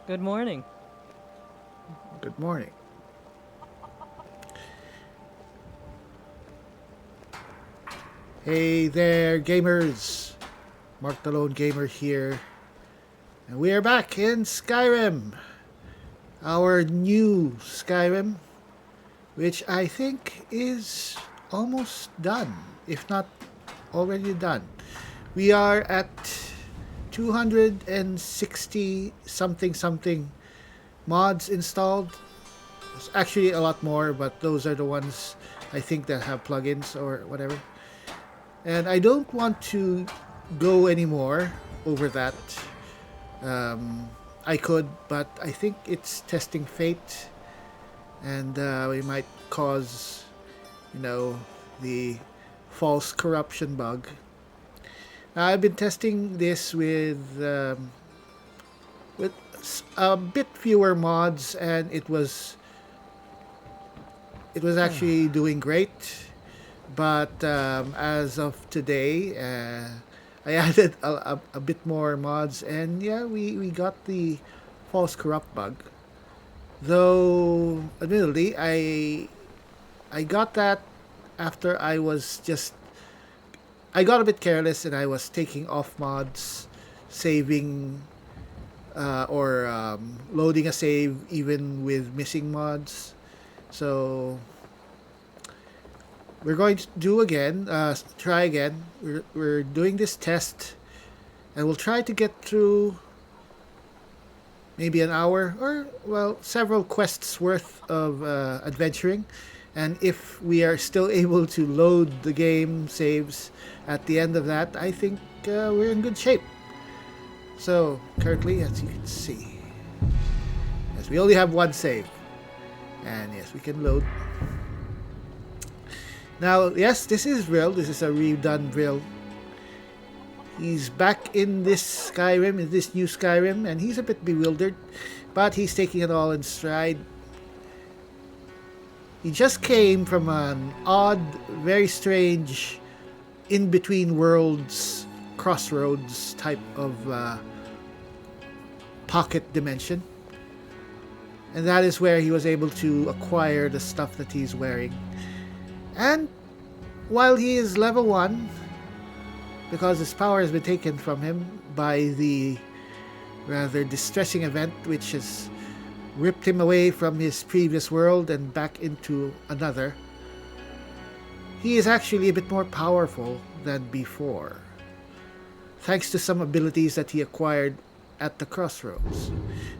Good morning. Good morning. Hey there, gamers. Mark the Lone Gamer here. And we are back in Skyrim. Our new Skyrim, which I think is almost done, if not already done. We are at 260 something mods installed. It's actually a lot more, but those are the ones I think that have plugins or whatever. And I don't want to go anymore over that. I could, but I think it's testing fate, and we might cause, you know, the false corruption bug. Now, I've been testing this with a bit fewer mods, and it was actually doing great. But as of today, I added a bit more mods, and yeah, we got the false corrupt bug. Though, admittedly, I got that after I got a bit careless and I was taking off mods, saving or loading a save even with missing mods. So we're going to do again, try again. We're doing this test, and we'll try to get through maybe an hour or, well, several quests worth of adventuring. And if we are still able to load the game saves at the end of that, I think we're in good shape. So, currently, as you can see, yes, we only have one save. And yes, we can load. Now, yes, this is real. This is a redone real. He's back in this Skyrim, in this new Skyrim, and he's a bit bewildered, but he's taking it all in stride. He just came from an odd, very strange, in between worlds, crossroads type of pocket dimension. And that is where he was able to acquire the stuff that he's wearing. And while he is level 1, because his power has been taken from him by the rather distressing event which has ripped him away from his previous world and back into another, he is actually a bit more powerful than before, thanks to some abilities that he acquired at the crossroads.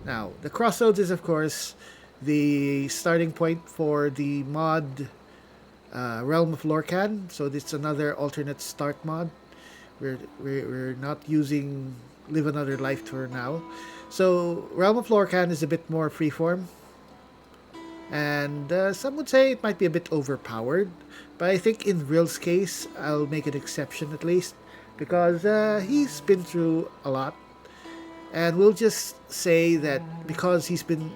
Now, the crossroads is, of course, the starting point for the mod Realm of Lorcan. So it's another alternate start mod. We're not using Live Another Life for now. So Realm of Lorcan is a bit more freeform, and some would say it might be a bit overpowered. But I think in Real's case, I'll make an exception at least, because he's been through a lot. And we'll just say that because he's been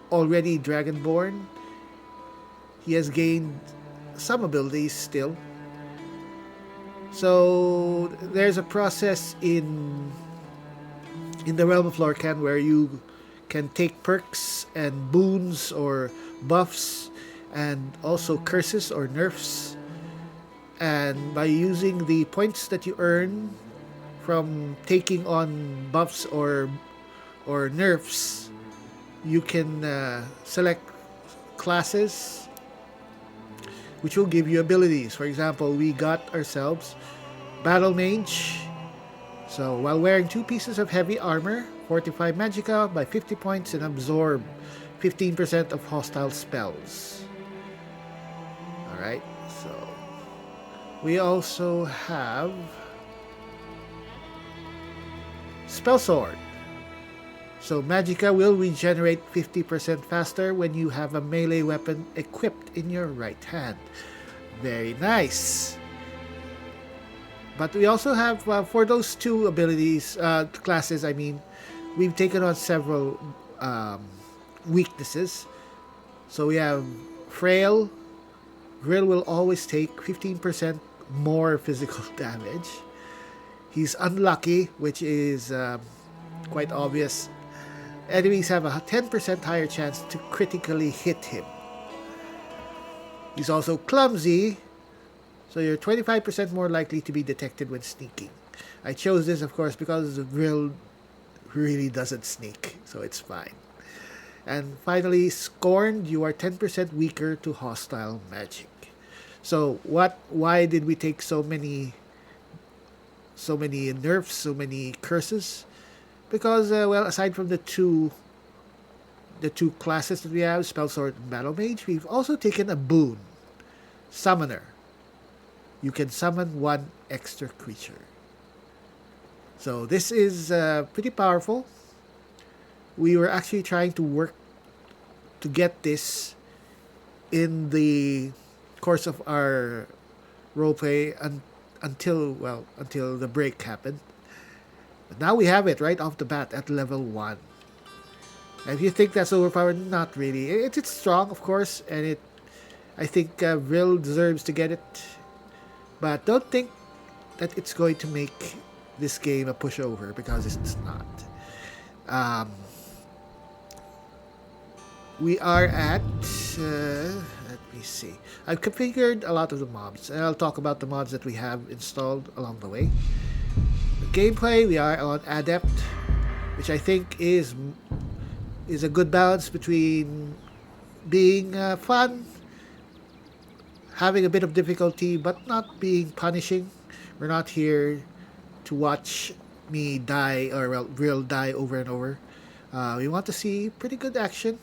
already Dragonborn, he has gained some abilities still. So there's a process in the Realm of Lorcan where you can take perks and boons or buffs and also curses or nerfs, and by using the points that you earn from taking on buffs or nerfs, you can select classes which will give you abilities. For example, we got ourselves Battle Mage. So while wearing 2 pieces of heavy armor, fortify Magicka by 50 points and absorb 15% of hostile spells. Alright, so we also have Spell Sword. So Magicka will regenerate 50% faster when you have a melee weapon equipped in your right hand. Very nice. But we also have, for those 2 abilities, classes, I mean, we've taken on several weaknesses. So we have Frail. Grill will always take 15% more physical damage. He's unlucky, which is quite obvious. enemies have a 10% higher chance to critically hit him. He's also clumsy, so you're 25% more likely to be detected when sneaking. I chose this, of course, because the Vril really doesn't sneak, so it's fine. And finally, Scorned, you are 10% weaker to hostile magic. So why did we take so many nerfs, so many curses? Because aside from the two classes that we have, Spell Sword and Battle Mage, we've also taken a boon, Summoner. You can summon one extra creature. So this is pretty powerful. We were actually trying to work to get this in the course of our roleplay until the break happened. But now we have it right off the bat at level 1. And if you think that's overpowered, not really. It's strong, of course, and I think Vril deserves to get it. But don't think that it's going to make this game a pushover, because it's not. We are at, let me see. I've configured a lot of the mods, and I'll talk about the mods that we have installed along the way. The gameplay, we are on Adept, which I think is a good balance between being fun, having a bit of difficulty, but not being punishing. We're not here to watch me die, or Vril die over and over. We want to see pretty good action.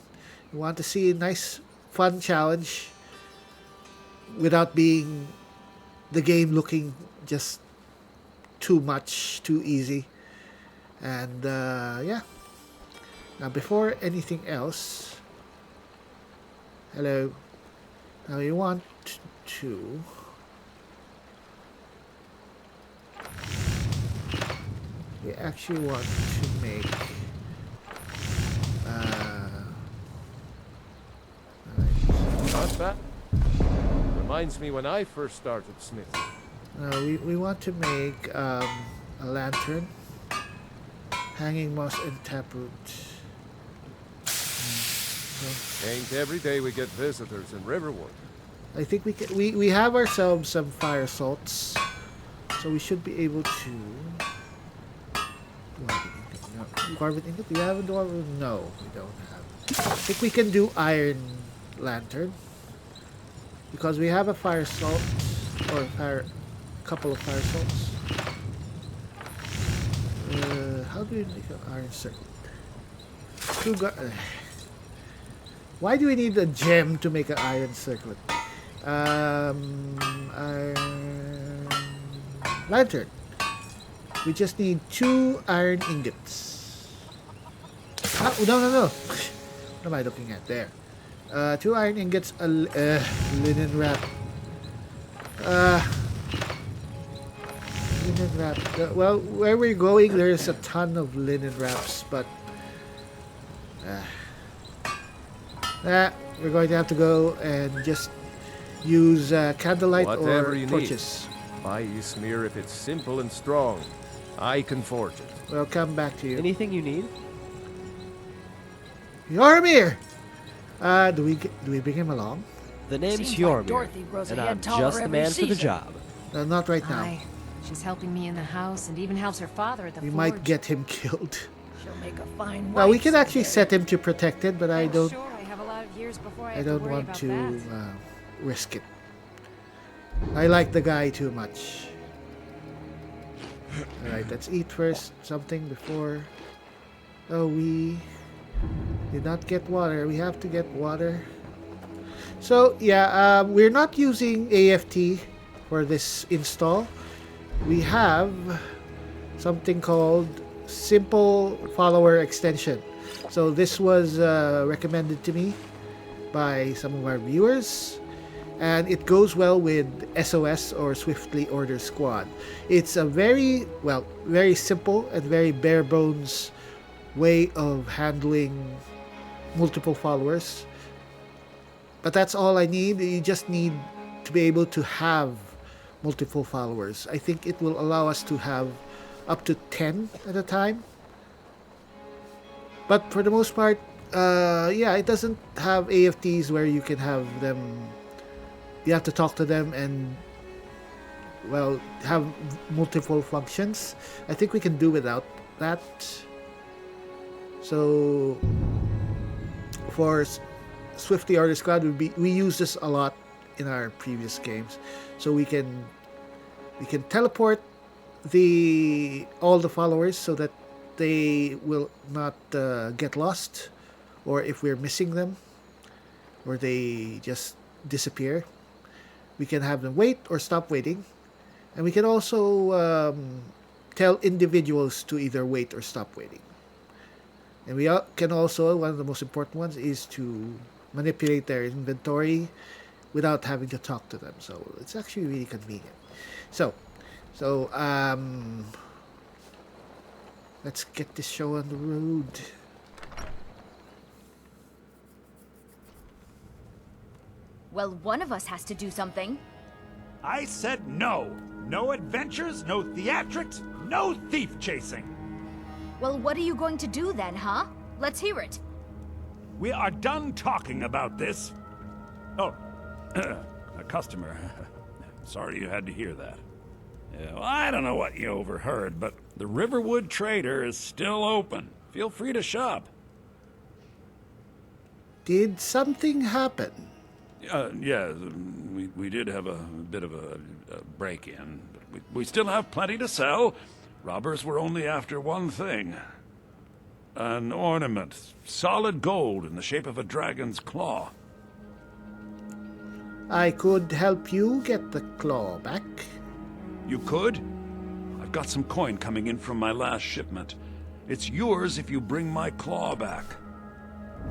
We want to see a nice, fun challenge without being the game looking just too much, too easy. And yeah. Now, before anything else, hello. Now you want to we actually want to make not bad. Reminds me when I first started smithing. We want to make a lantern, hanging moss and taproot. Ain't every day we get visitors in Riverwood. I think we have ourselves some fire salts, so we should be able to. Dwarven ingot? Do we have a dwarven? No, we don't have. I think we can do iron lantern, because we have a fire salt, or couple of fire salts. How do we make an iron circlet? Why do we need a gem to make an iron circlet? Iron lantern. We just need 2 iron ingots. No. What am I looking at there? 2 iron ingots, a linen wrap. Linen wrap. Well, where we're going, there's a ton of linen wraps, but we're going to have to go and just use candlelight Whatever or torches. Buy Ysmir if it's simple and strong. I can forge it. We'll come back to you. Anything you need? Yormir! Do we bring him along? The name's Seems Yormir, Dorothy grows a and head I'm taller just the every man for the season. job. Not right now. Aye. She's helping me in the house and even helps her father at the We forge. might get him killed. She'll make a fine wife. Well, we can actually someday. set him to protected, but I don't. Sure, I have a lot of years before I I have to don't worry want about to that. risk it. I like the guy too much. Alright, let's eat first something before. Oh, we did not get water. We have to get water. So, yeah, we're not using AFT for this install. We have something called Simple Follower Extension. So this was recommended to me by some of our viewers, and it goes well with SOS, or Swiftly Order Squad. It's a very simple and very bare bones way of handling multiple followers. But that's all I need. You just need to be able to have multiple followers. I think it will allow us to have up to 10 at a time. But for the most part, yeah, it doesn't have AFTs where you can have them. You have to talk to them and well have multiple functions. I think we can do without that. So for Swiftly Order Squad, we use this a lot in our previous games. So we can teleport all the followers so that they will not get lost, or if we're missing them, or they just disappear. We can have them wait or stop waiting, and we can also tell individuals to either wait or stop waiting. And we can also, one of the most important ones is to manipulate their inventory without having to talk to them. So it's actually really convenient. So let's get this show on the road. Well, one of us has to do something. I said no. No adventures, no theatrics, no thief chasing. Well, what are you going to do then, huh? Let's hear it. We are done talking about this. Oh, a customer. Sorry you had to hear that. Yeah, well, I don't know what you overheard, but the Riverwood Trader is still open. Feel free to shop. Did something happen? Yeah, we did have a bit of a break-in, but we still have plenty to sell. Robbers were only after one thing. An ornament, solid gold in the shape of a dragon's claw. I could help you get the claw back. You could? I've got some coin coming in from my last shipment. It's yours if you bring my claw back.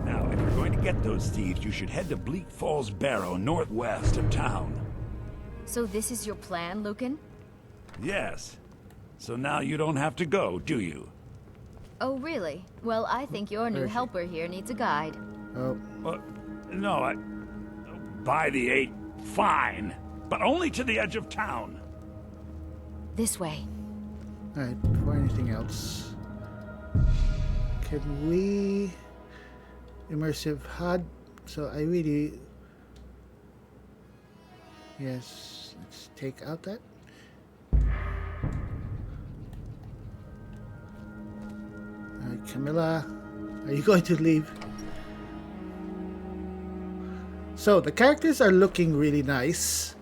Now, if you're going to get those thieves, you should head to Bleak Falls Barrow, northwest of town. So this is your plan, Lucan? Yes. So now you don't have to go, do you? Oh, really? Well, I think your new helper here needs a guide. Oh, No, by the 8, fine. But only to the edge of town. This way. alright, before anything else. Can we... Immersive HUD. So I really... Yes, let's take out that. Alright, Camilla, are you going to leave? So the characters are looking really nice.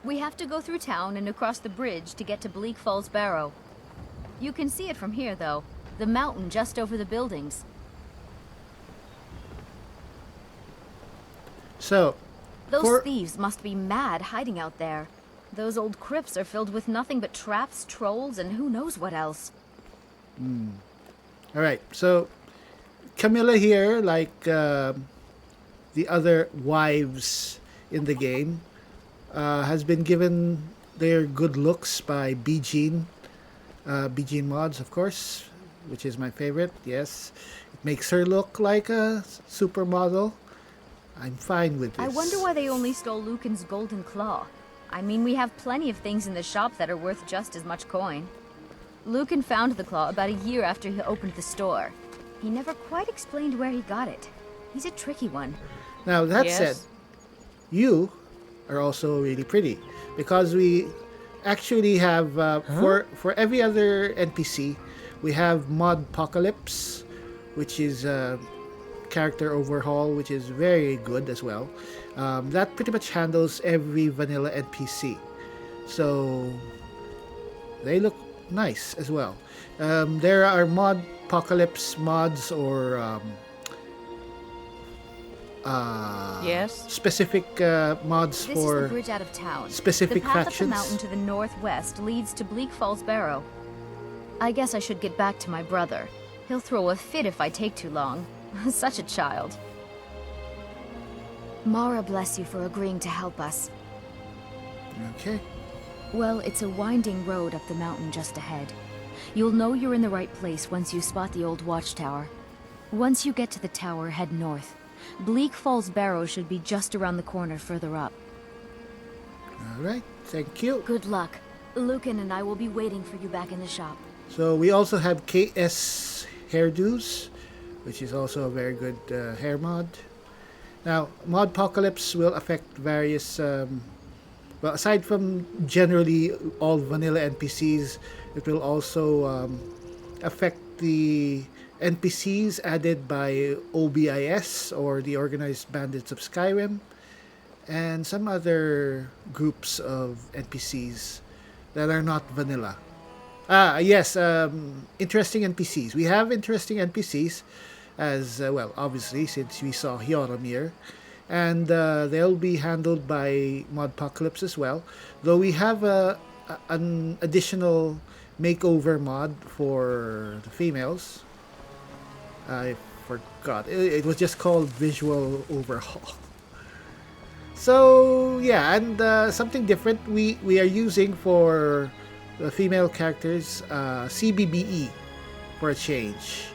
We have to go through town and across the bridge to get to Bleak Falls Barrow. You can see it from here, though. The mountain just over the buildings. So, Those thieves must be mad hiding out there. Those old crypts are filled with nothing but traps, trolls, and who knows what else. alright, so Camilla here, like the other wives in the game, has been given their good looks by BGene Mods, of course, which is my favorite. Yes, it makes her look like a supermodel. I'm fine with this. I wonder why they only stole Lucan's golden claw. I mean, we have plenty of things in the shop that are worth just as much coin. Lucan found the claw about a year after he opened the store. He never quite explained where he got it. He's a tricky one. Now, that Yes. said, you are also really pretty, because we actually have, for every other NPC, we have Mod Apocalypse, which is character overhaul, which is very good as well. That pretty much handles every vanilla NPC. So they look nice as well. There are Mod Apocalypse mods or Yes? specific mods This is for the bridge out of town. specific the path factions. up the mountain to the northwest leads to Bleak Falls Barrow. I guess I should get back to my brother. He'll throw a fit if I take too long. Such a child. Mara bless you for agreeing to help us. Okay. Well, it's a winding road up the mountain just ahead. You'll know you're in the right place once you spot the old watchtower. Once you get to the tower, head north. Bleak Falls Barrow should be just around the corner further up. All right. Thank you. Good luck. Lucan and I will be waiting for you back in the shop. So we also have KS hairdos, which is also a very good hair mod. Now, Modpocalypse will affect various, well, aside from generally all vanilla NPCs, it will also affect the NPCs added by OBIS, or the Organized Bandits of Skyrim, and some other groups of NPCs that are not vanilla. Yes, interesting NPCs. We have interesting NPCs, as well, obviously, since we saw Hyoromir, and they'll be handled by Modpocalypse as well. Though we have an additional makeover mod for the females. I forgot. It was just called Visual Overhaul. So yeah, and something different we are using for the female characters, CBBE, for a change.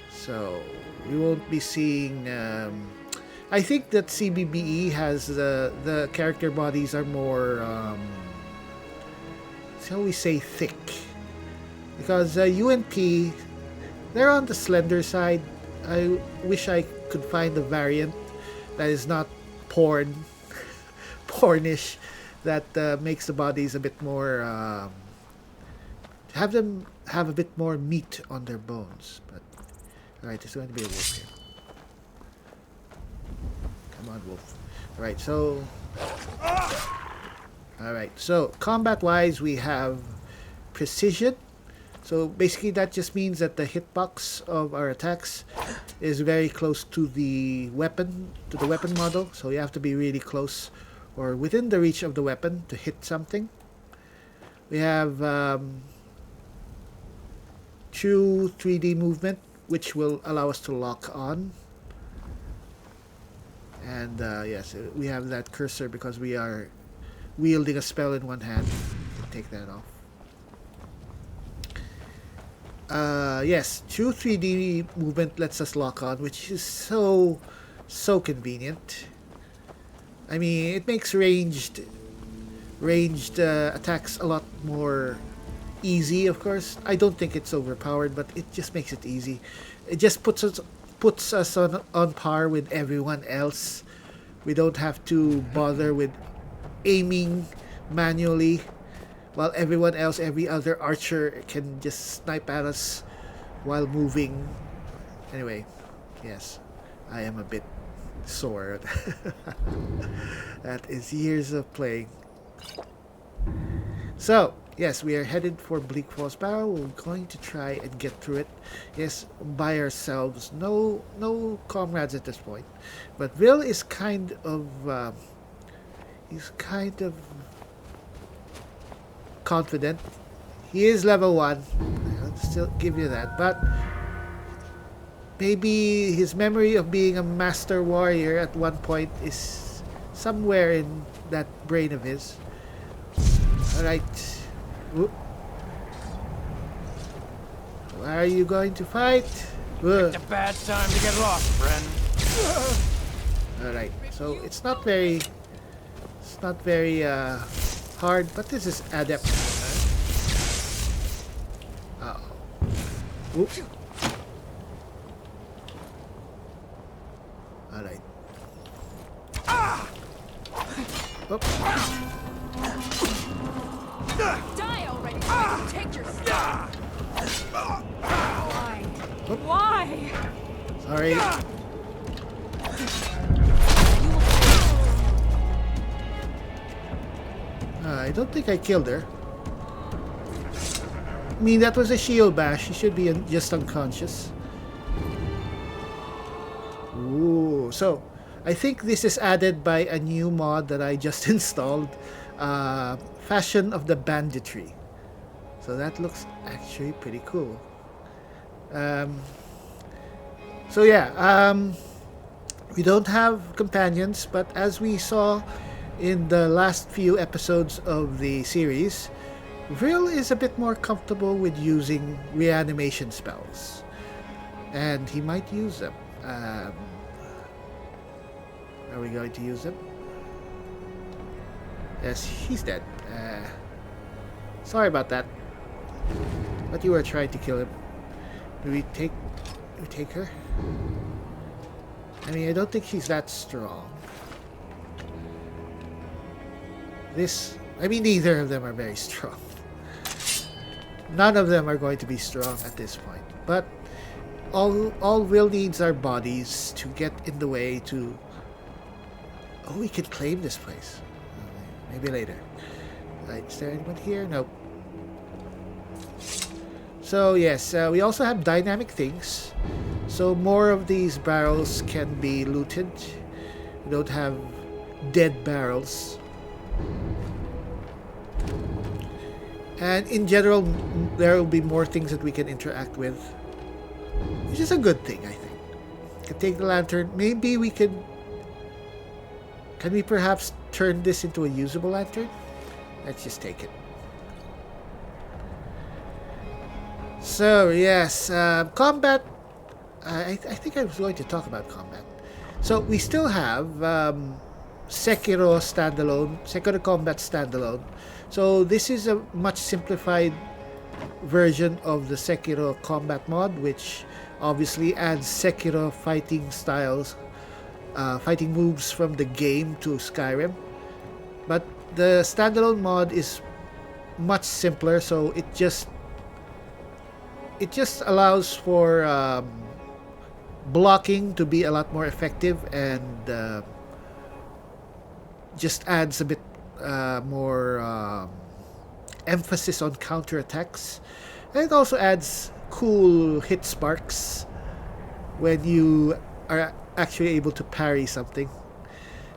So we won't be seeing. I think that CBBE has the character bodies are more, shall we say, thick, because UNP, they're on the slender side. I wish I could find a variant that is not pornish, that makes the bodies a bit more, have them have a bit more meat on their bones. But alright, there's going to be a wolf here. Come on, wolf. Alright, so combat wise, we have precision. So basically that just means that the hitbox of our attacks is very close to the weapon model. So you have to be really close or within the reach of the weapon to hit something. We have true 3D movement, which will allow us to lock on. And yes, we have that cursor because we are wielding a spell in one hand. Take that off. Yes, true 3D movement lets us lock on, which is so convenient. I mean, it makes ranged attacks a lot more easy. Of course, I don't think it's overpowered, but it just makes it easy. It just puts us on par with everyone else. We don't have to bother with aiming manually, while everyone else, every other archer, can just snipe at us while moving. Anyway, yes, I am a bit sore. That is years of playing. So, yes, we are headed for Bleak Falls Barrow. We're going to try and get through it. Yes, by ourselves. No comrades at this point. But Will is kind of confident. He is level 1. I'll still give you that. But maybe his memory of being a master warrior at one point is somewhere in that brain of his. Alright. Where are you going to fight? It's a bad time to get lost, friend. Alright, so it's not very hard, but this is adept. Uh-oh. Oops. Alright. Oop. Die already! Take your stuff! Why? Oop. Why? Sorry. I don't think I killed her. I mean, that was a shield bash. She should be just unconscious. Ooh, so I think this is added by a new mod that I just installed. Fashion of the Banditry. So that looks actually pretty cool. So yeah, we don't have companions, but as we saw in the last few episodes of the series, Vril is a bit more comfortable with using reanimation spells, and he might use them. Are we going to use them? Yes, he's dead. Sorry about that. But you were trying to kill him. Do we take her? I mean, I don't think she's that strong. Neither of them are very strong. None of them are going to be strong at this point. But all Will needs are bodies to get in the way to... Oh, we could claim this place. Maybe later. Right, is there anyone here? Nope. So yes, we also have dynamic things. So more of these barrels can be looted. We don't have dead barrels. And in general, there will be more things that we can interact with. Which is a good thing, I think. We can take the lantern. Maybe we could... Can we perhaps turn this into a usable lantern? Let's just take it. So, yes, combat. I think I was going to talk about combat. So, we still have Sekiro Combat Standalone. So, this is a much simplified version of the Sekiro Combat mod, which obviously adds Sekiro fighting styles, fighting moves from the game to Skyrim. But the standalone mod is much simpler, so it just allows for blocking to be a lot more effective, and just adds a bit more emphasis on counterattacks. And it also adds cool hit sparks when you are actually able to parry something.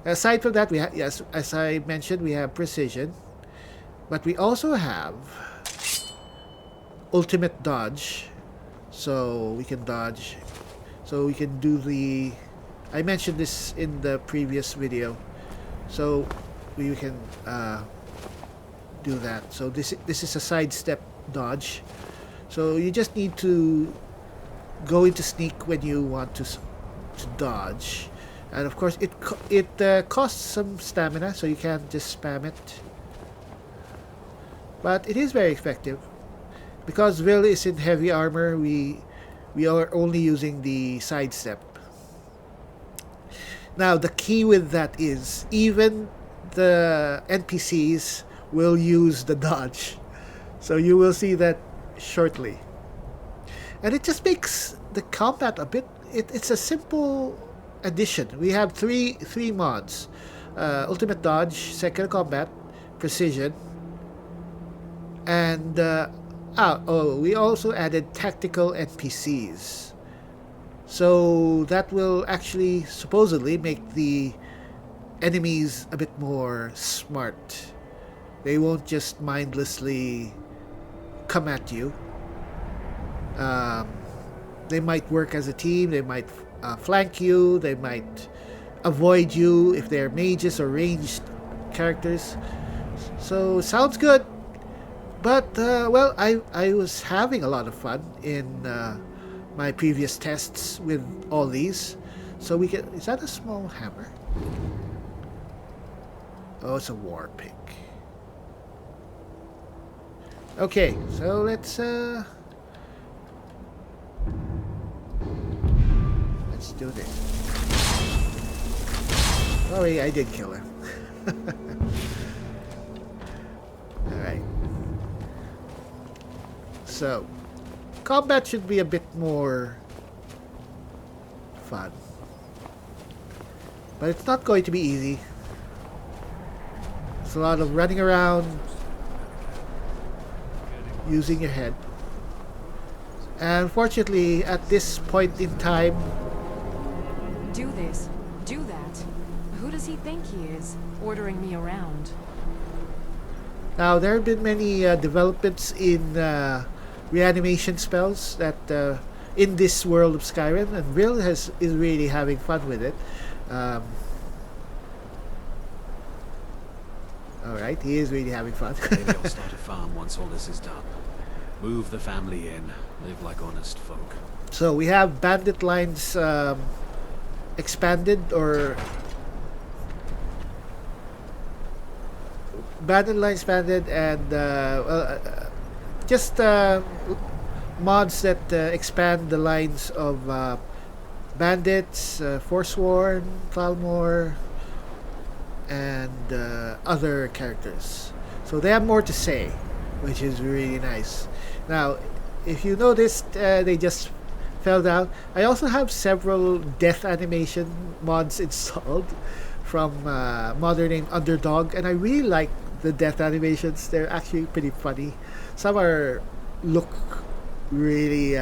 Aside from that, we have, yes, as I mentioned, we have precision, but we also have ultimate dodge. So we can dodge. So we can do the... I mentioned this in the previous video. So we can do that. So this is a sidestep dodge. So you just need to go into sneak when you want to dodge. And of course, it costs some stamina, so you can't just spam it. But it is very effective. Because Will is in heavy armor, we are only using the sidestep. Now, the key with that is even the NPCs will use the dodge. So you will see that shortly. And it just makes the combat a bit... It's a simple addition. We have three mods. Ultimate Dodge, Second Combat, Precision, and... we also added tactical NPCs. So that will actually supposedly make the enemies a bit more smart. They won't just mindlessly come at you. They might work as a team, they might flank you, they might avoid you if they're mages or ranged characters. So, sounds good. But, well, I was having a lot of fun in my previous tests with all these. So we can... Is that a small hammer? Oh, it's a war pick. Okay, so let's do this. Sorry, I did kill her. Alright. So, combat should be a bit more fun. But it's not going to be easy. It's a lot of running around, using your head. And unfortunately, at this point in time... Do this, do that. Who does he think he is, ordering me around? Now, there have been many developments in reanimation spells that in this world of Skyrim, and Will is really having fun with it. Alright, he is really having fun. Maybe I'll start a farm once all this is done. Move the family in, live like honest folk. So we have bandit lines expanded, or bandit line expanded, and just mods that expand the lines of Bandits, Forsworn, Falmor, and other characters. So they have more to say, which is really nice. Now, if you noticed, they just fell down. I also have several death animation mods installed from modder named Underdog, and I really like the death animations. They're actually pretty funny. Some are look really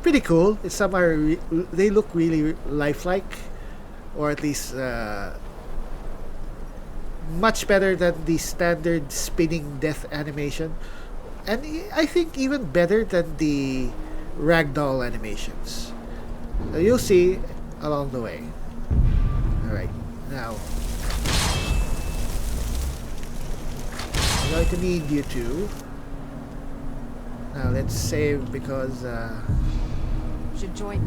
pretty cool. Some are they look really lifelike, or at least much better than the standard spinning death animation, and I think even better than the ragdoll animations. You'll see along the way. Alright, now I'm going to need you two. Now let's save because Should join.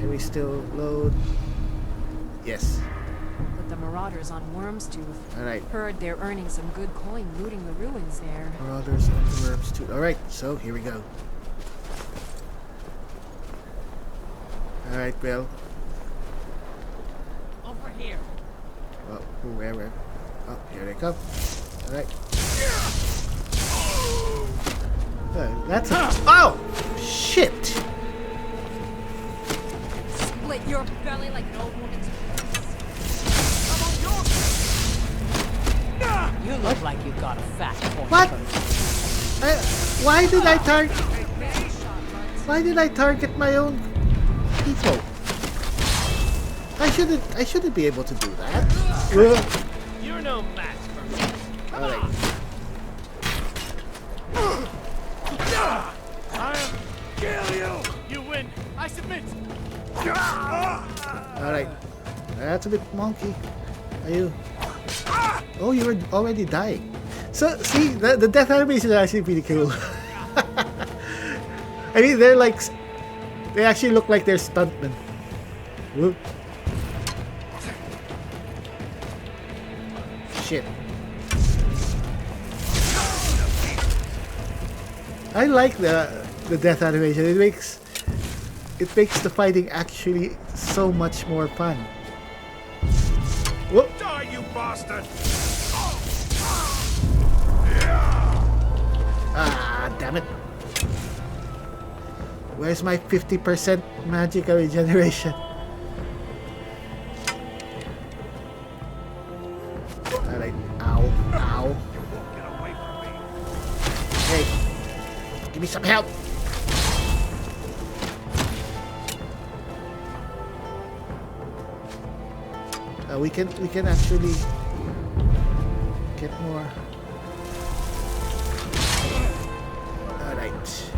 can we still load? Yes. With the Marauders on Worm's Tooth. Alright. Heard they're earning some good coin looting the ruins there. Marauders on Worms too. Alright, so here we go. Alright, Bill. Over here. Well, wherever. Oh, here they come. Alright. That's a... Oh! Shit! Split your belly like an old woman's You look like you got a fat point. What? Why did I target... Why did I target my own people? I shouldn't be able to do that. You're no match for me. Alright. I'll kill you. You win. I submit. Alright. That's a bit monkey. Are you... Oh, you were already dying. So, see, the death animation is actually pretty cool. I mean, they're like... They actually look like they're stuntmen. Whoop. Shit. I like the death animation. It makes the fighting actually so much more fun. Whoop. Die, you bastard! Ah, damn it. Where's my 50% magical regeneration? Alright. Ow. Ow. Get away from me. Hey. Give me some help. We can actually get more. Alright.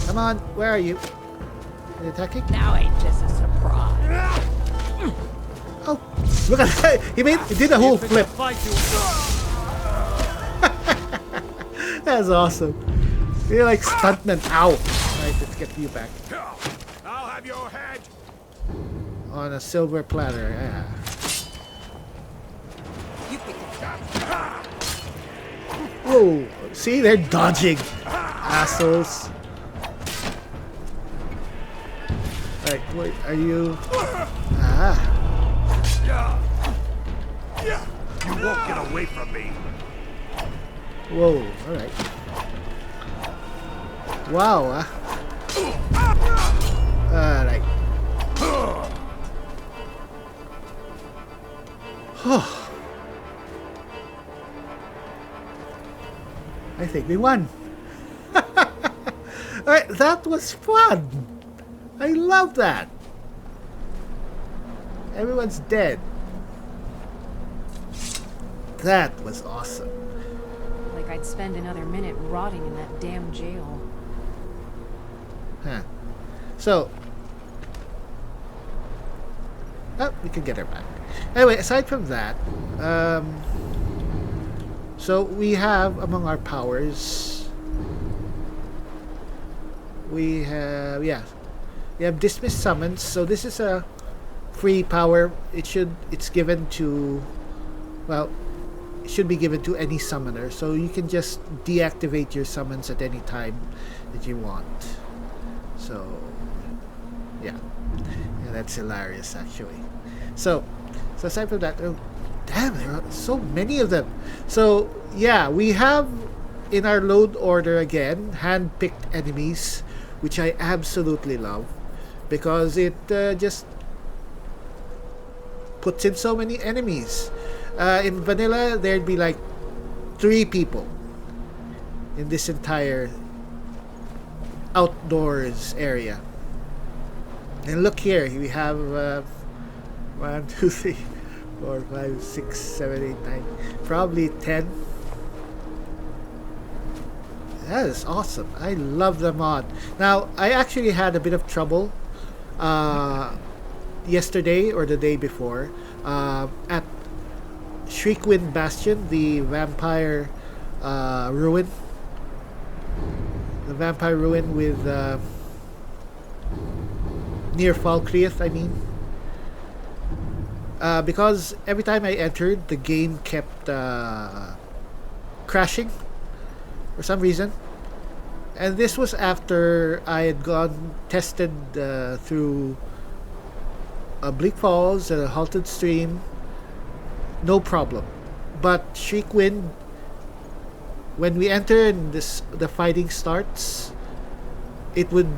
Come on, where are you? Are you attacking? Now ain't this a surprise? Oh, look at that! He did a whole flip. That's awesome. You're like stuntman. Ow! Alright, let's get you back. I'll have your head. On a silver platter. Yeah. Whoa! See, they're dodging, assholes. Alright, wait, are you? Ah. You won't get away from me. Whoa! Alright. Wow. Alright. I think we won. Alright, that was fun. I love that. Everyone's dead. That was awesome. Like I'd spend another minute rotting in that damn jail. Huh. So, oh, we can get her back. Anyway, aside from that, so we have among our powers, we have dismiss summons. So this is a free power. It's given to, well, should be given to any summoner, so you can just deactivate your summons at any time that you want. So yeah, that's hilarious actually. So aside from that, oh, damn, there are so many of them. So yeah, we have in our load order again hand-picked enemies, which I absolutely love because it just puts in so many enemies. In vanilla, there'd be like 3 people in this entire outdoors area. And look here, we have 1, 2, 3, 4, 5, 6, 7, 8, 9, probably 10. That is awesome. I love the mod. Now, I actually had a bit of trouble yesterday or the day before at Shriekwind Bastion, the vampire ruin. The vampire ruin with near Falkreath, I mean. Because every time I entered, the game kept crashing for some reason. And this was after I had tested through Bleak Falls, a halted stream, no problem. But Shriekwind, when we enter and the fighting starts, it would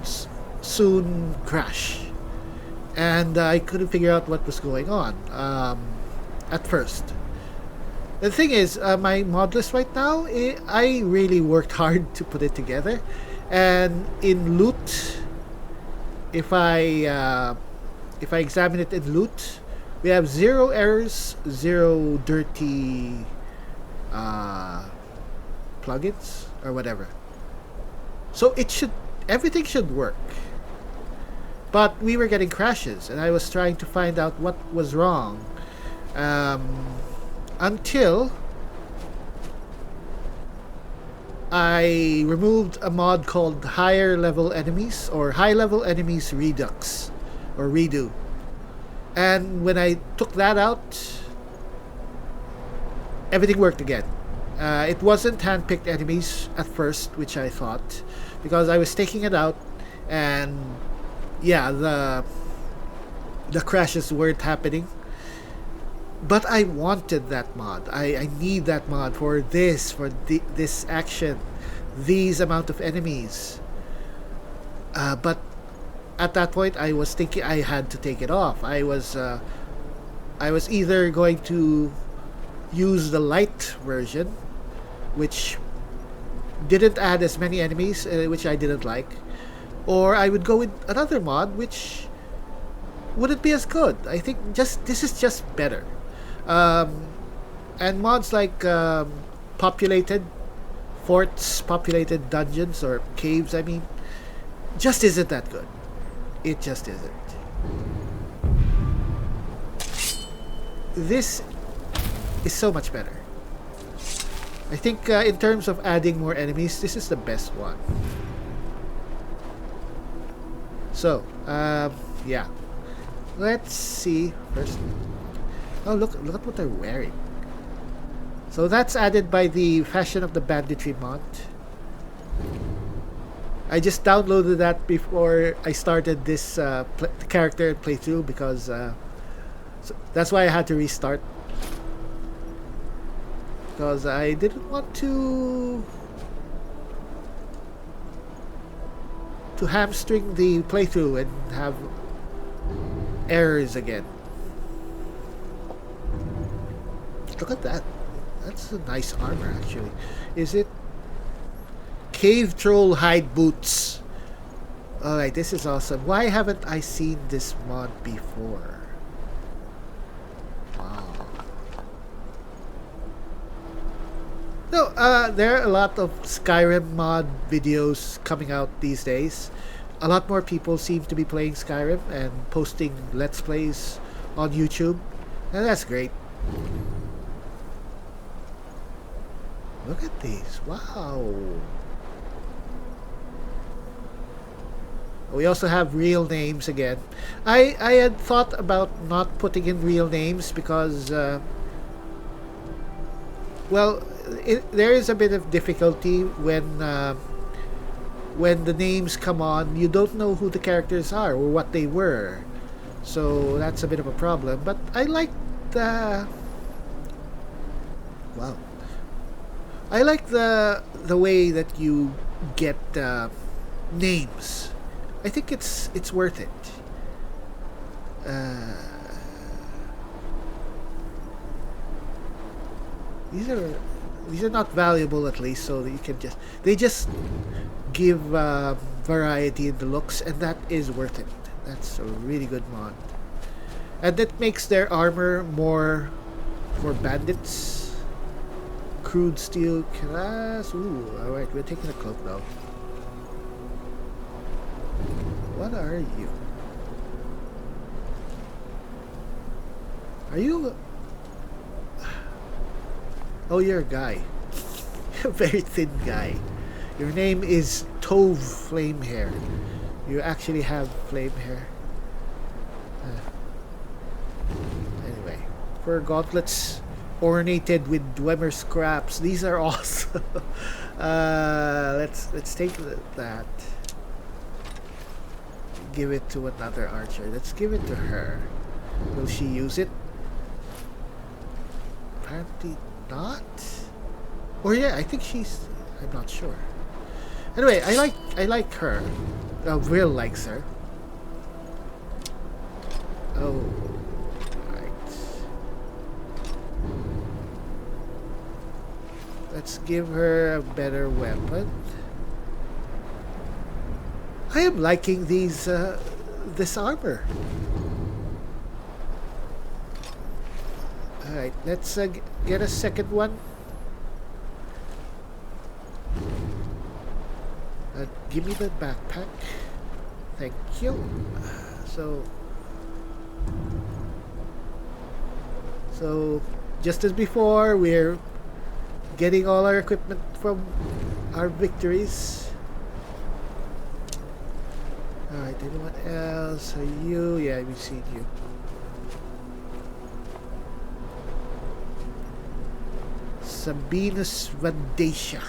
soon crash. And I couldn't figure out what was going on at first. The thing is, my mod list right now, I really worked hard to put it together. And in loot, if I examine it in loot, we have 0 errors, 0 dirty plugins or whatever. So everything should work. But we were getting crashes, and I was trying to find out what was wrong. Until I removed a mod called Higher Level Enemies, or High Level Enemies Redux, or Redo. And when I took that out, everything worked again. It wasn't hand-picked enemies at first, which I thought, because I was taking it out, and yeah, the crashes weren't happening. But I wanted that mod. I need that mod for this, this action, these amount of enemies. But at that point, I was thinking I had to take it off. I was either going to use the light version, which didn't add as many enemies, which I didn't like, or I would go with another mod, which wouldn't be as good. I think this is just better. And mods like populated forts, populated dungeons, or caves, I mean, just isn't that good. It just isn't. This is so much better. I think in terms of adding more enemies, this is the best one. So, yeah. Let's see first. Oh, look at what they're wearing. So that's added by the Fashion of the Banditry mod. I just downloaded that before I started this character playthrough because so that's why I had to restart. Because I didn't want to hamstring the playthrough and have errors again. Look at that. That's a nice armor, actually. Is it? Cave Troll Hide Boots. Alright, this is awesome. Why haven't I seen this mod before? Wow. No, there are a lot of Skyrim mod videos coming out these days. A lot more people seem to be playing Skyrim and posting Let's Plays on YouTube. And that's great. Look at these. Wow. We also have real names again. I had thought about not putting in real names because Well, there is a bit of difficulty when the names come on. You don't know who the characters are or what they were, so that's a bit of a problem. But I like the I like the way that you get names. I think it's worth it. These are not valuable, at least, so that you can they just give variety in the looks, and that is worth it. That's a really good mod, and that makes their armor more for bandits. Crude steel class. Ooh, all right, we're taking a cloak now. What are you? Are you? Oh, you're a guy. A very thin guy. Your name is Tove Flamehair. You actually have flame hair. Anyway, fur gauntlets ornated with Dwemer scraps. These are awesome. Let's take that. Give it to another archer. Let's give it to her. Will she use it? Apparently not. Or yeah, I think she's. I'm not sure. Anyway, I like her. Will likes her. Oh, right. Let's give her a better weapon. I am liking these this armor. All right, let's get a second one. Give me the backpack. Thank you. So just as before, we're getting all our equipment from our victories. Alright, anyone else? Are you? Yeah, we've seen you. Sabinus Vandacia.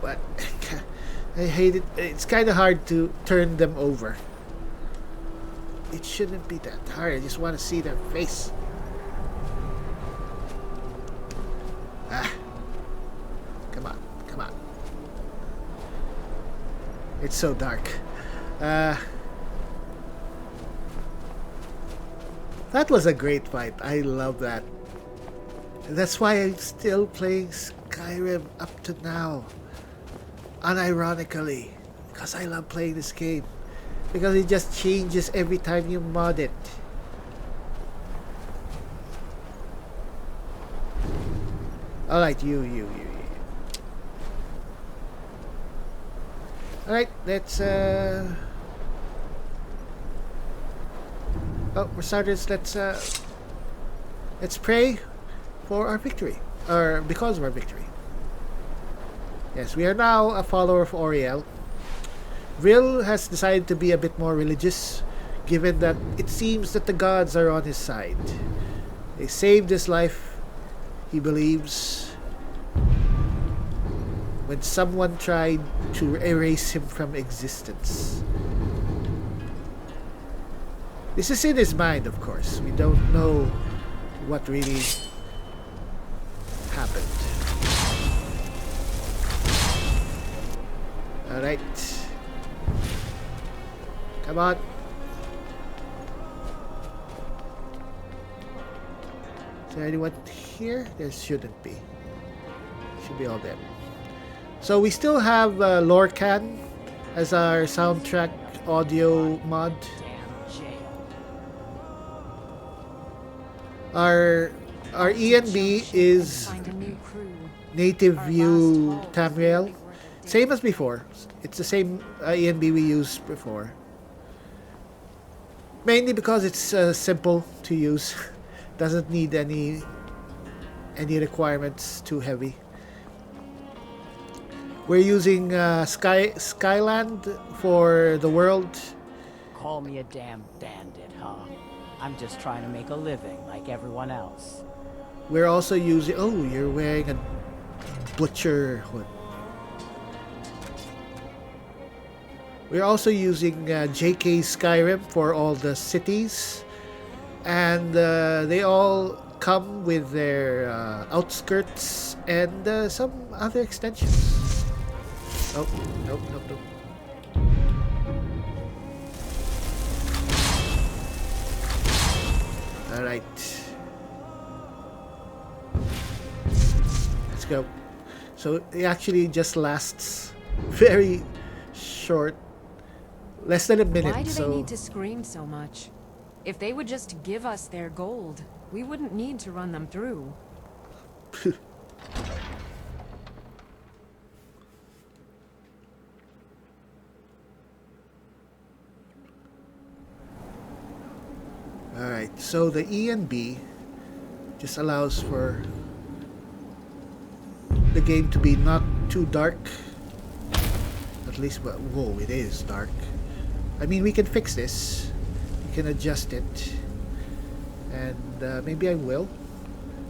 What? I hate it. It's kind of hard to turn them over. It shouldn't be that hard. I just want to see their face. Ah. Come on. Come on. It's so dark. That was a great fight. I love that. That's why I'm still playing Skyrim up to now. Unironically. Because I love playing this game. Because it just changes every time you mod it. Alright, you. Alright, let's oh, for starters, let's pray for our victory. Or because of our victory. Yes, we are now a follower of Oriel. Vril has decided to be a bit more religious, given that it seems that the gods are on his side. They saved his life, he believes, when someone tried to erase him from existence. This is in his mind, of course. We don't know what really happened. Alright. Come on. Is there anyone here? There shouldn't be. Should be all dead. So we still have Lorcan as our soundtrack audio mod. Our ENB is native view Tamriel. Same as before. It's the same ENB we used before. Mainly because it's simple to use. Doesn't need any requirements too heavy. We're using Skyland for the world. Call me a damn bandit, huh? I'm just trying to make a living like everyone else. We're also using... Oh, you're wearing a butcher hood. We're also using JK Skyrim for all the cities. And they all come with their outskirts and some other extensions. Oh, nope. Alright. Let's go. So it actually just lasts very short. Less than a minute. Why do so they need to scream so much? If they would just give us their gold, we wouldn't need to run them through. Alright, so the E and B just allows for the game to be not too dark. At least, whoa, it is dark. I mean, we can fix this. We can adjust it. And maybe I will.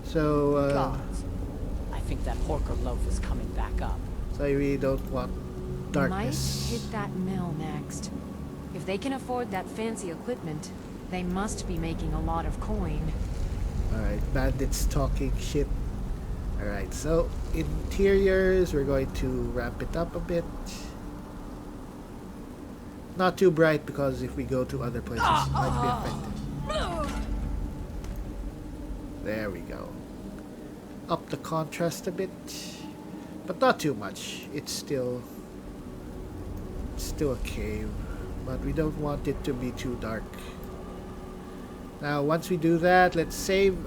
So, Gods, I think that Horker loaf is coming back up. so I really don't want darkness. Might hit that mill next. If they can afford that fancy equipment, they must be making a lot of coin. Alright, bandits talking shit. Alright, so interiors, we're going to ramp it up a bit. Not too bright because if we go to other places, it might be affected. There we go. Up the contrast a bit, but not too much. It's still a cave, but we don't want it to be too dark. Now, once we do that, let's save.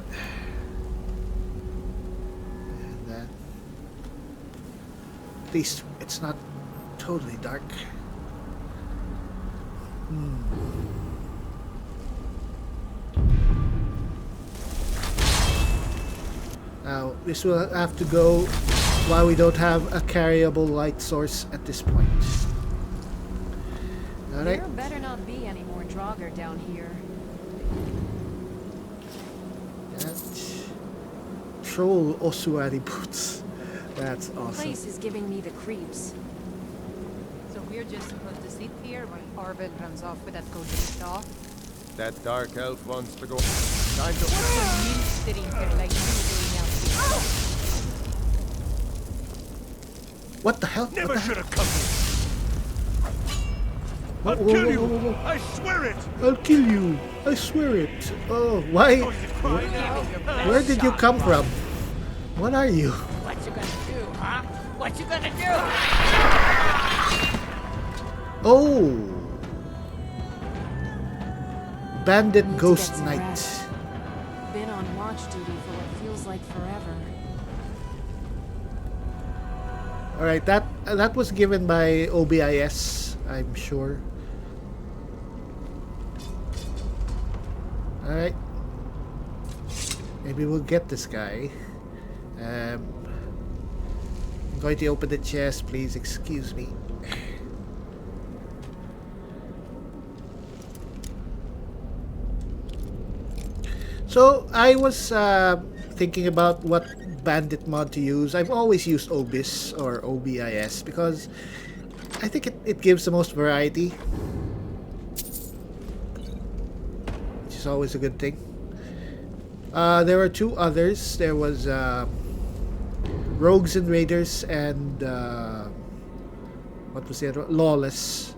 And then, at least it's not totally dark. Now, this will have to go while we don't have a carryable light source at this point. Alright. There better not be any more Draugr down here. Troll Osuari boots. That's The awesome. place is giving me the creeps. So we're just supposed to sit here while Arvid runs off with that golden claw? That dark elf wants to go. Time to. What are you sitting here like you doing out here? What the hell? Never What the should hell? have come here. Whoa, I'll whoa, kill whoa, you. whoa, whoa, whoa. I swear it. I'll kill you. I swear it. Oh, why? Oh, you crying now? Where did you come from? What are you? What you gonna do, huh? What you gonna do? Oh. Bandit Need to Ghost get some Knight. rest. Been on watch duty for what feels like forever. Alright, that was given by OBIS, I'm sure. Alright. Maybe we'll get this guy. I'm going to open the chest, please excuse me. So, I was thinking about what Bandit mod to use. I've always used OBIS or OBIS because I think it gives the most variety, which is always a good thing. There were two others. There was Rogues and Raiders and what was the other one? Lawless.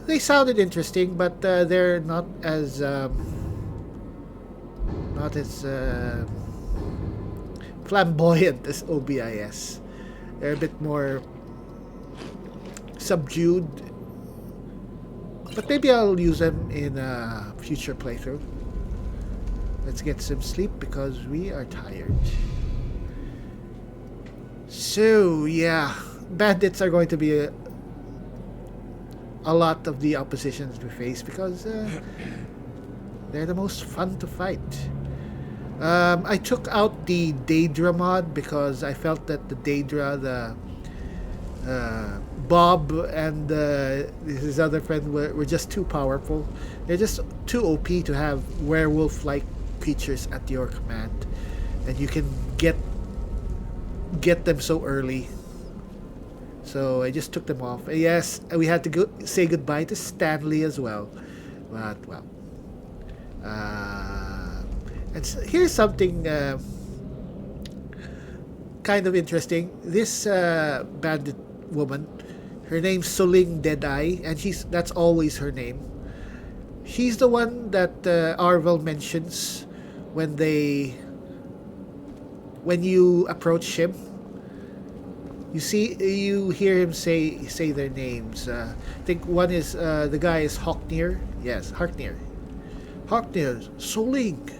They sounded interesting, but they're not as flamboyant as OBIS. They're a bit more subdued, but maybe I'll use them in a future playthrough. Let's get some sleep because we are tired. So yeah, bandits are going to be a lot of the oppositions we face because they're the most fun to fight. I took out the Daedra mod because I felt that the Daedra, Bob and his other friend were just too powerful. They're just too OP to have werewolf-like creatures at your command, and you can get them so early. So I just took them off. Yes, we had to say goodbye to Stanley as well. But well, and here's something kind of interesting. This bandit woman, her name's Soling Deadeye, and that's always her name. She's the one that Arvel mentions when you approach him. You hear him say their names. I think one is the guy is Hocknir. Yes, Hocknir, Soling.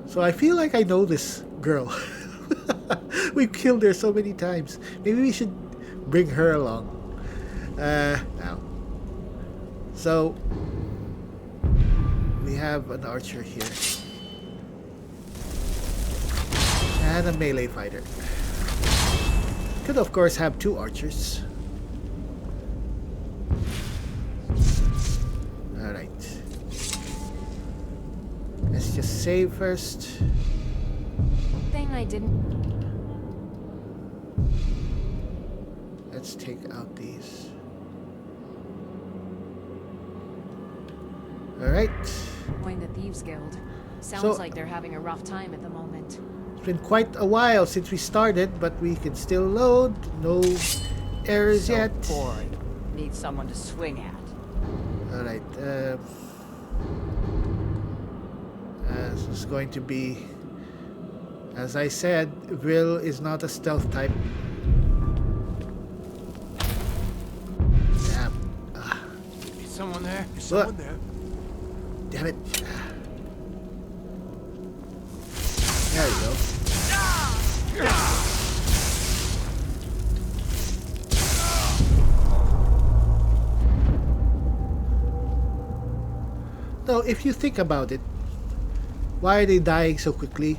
So I feel like I know this girl. We've killed her so many times. Maybe we should bring her along. Now. So we have an archer here. And a melee fighter. Could of course have two archers. Alright. Let's just save first. Thing I didn't. Let's take out these. Alright. Join the Thieves Guild. Sounds So- like they're having a rough time at the moment. It's been quite a while since we started, but we can still load. No errors So yet. boring. Need someone to swing at. Alright. This is going to be, as I said, Will is not a stealth type. Damn. Is someone there? Is Look. someone there? Damn it. There we go. Now, if you think about it, why are they dying so quickly?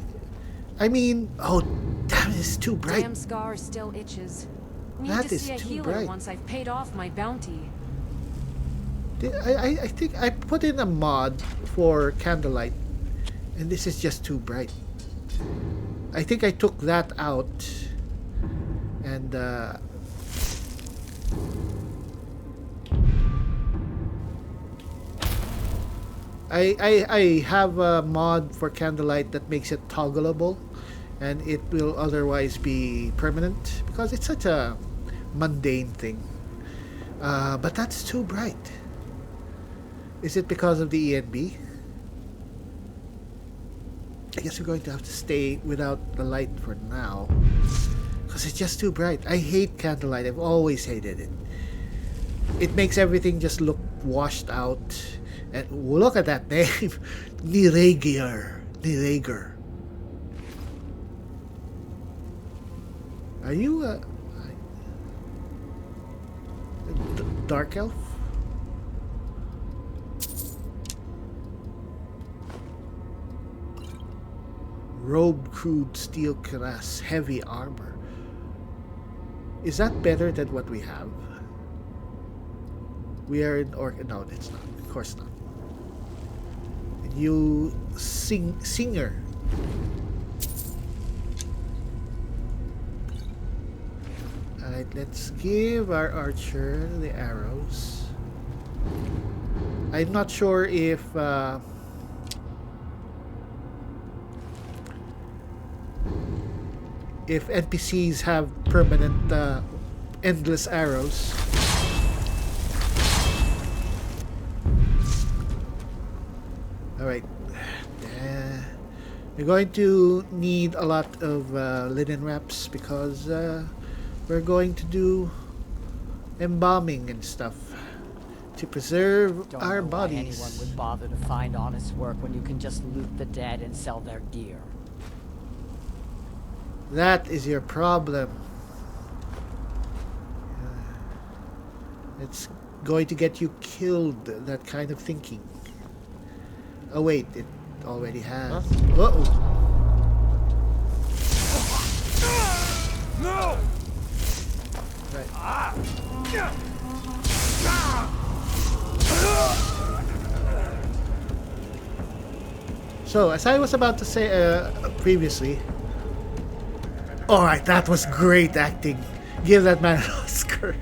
I mean, oh, damn, it's too bright. Damn scar still itches. Need That to is see a too healer bright. once I've paid off my bounty. I think I put in a mod for candlelight, and this is just too bright. I think I took that out, and I have a mod for candlelight that makes it toggleable, and it will otherwise be permanent because it's such a mundane thing. But that's too bright. Is it because of the ENB? I guess we're going to have to stay without the light for now, because it's just too bright. I hate candlelight. I've always hated it. It makes everything just look washed out. And look at that name, Niregier. Are you a dark elf? Robe, crude, steel cuirass, heavy armor. Is that better than what we have? We are in no, it's not. Of course not. You singer. Alright, let's give our archer the arrows. I'm not sure if NPCs have permanent endless arrows. Alright. We're going to need a lot of linen wraps because we're going to do embalming and stuff to preserve Don't our know bodies. why anyone would bother to find honest work when you can just loot the dead and sell their gear. That is your problem. It's going to get you killed, that kind of thinking. Oh wait, it already has. Uh-oh. No! So, as I was about to say previously, alright, that was great acting. Give that man an Oscar.